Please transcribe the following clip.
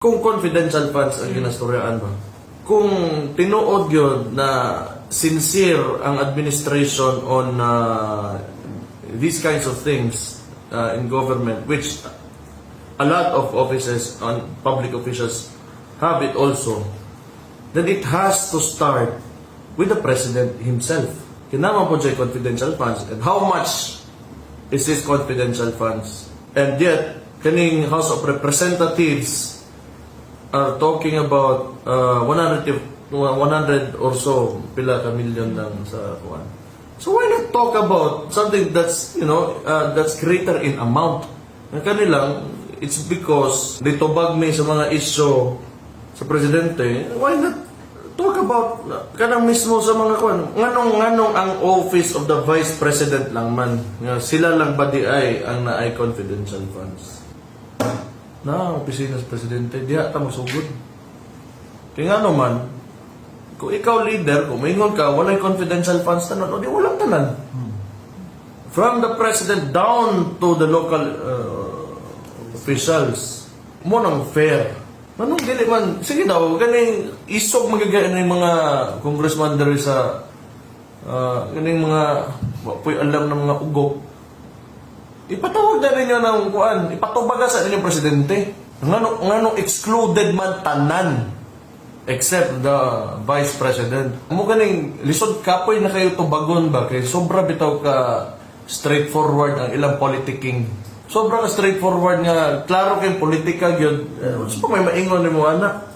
Kung confidential funds ang ginastoryaan ba? Kung tinuod yun na sincere ang administration on these kinds of things in government, which a lot of offices and public officials have it also, then it has to start with the president himself. Kinaman po siya confidential funds, and how much is this confidential funds? And yet, kaning House of Representatives are talking about 100 or so pila ka million lang sa kuan. So why not talk about something that's that's greater in amount? Ang kanilang, it's because ditubag may sa mga issue sa presidente. Why not talk about kanang mismo sa mga kuan? Nganong ang office of the vice president lang man. Sila lang ba di ay ang naay confidential funds? Na opisina sa presidente, diha ta masugod. Kaya nga naman, kung ikaw leader, kung maingon ka, walay confidential funds tanan, o di walang tanan. From the president down to the local officials, mo nang fair. Anong dili man, sige daw, ganing isog magagaya ng mga congressman dari sa ganing mga wapoy alam ng mga ugok. Ipatawag na ninyo ng kuan, ipatubaga sa inyong presidente. Ngano excluded man tanan except the vice president. Amo ganing lisod kapoy na kayo tubagon ba kay sobra bitaw ka straightforward ang ilang politicking. Sobra ka straightforward nga klaro kay politika gyud. So may maingon nimo ana.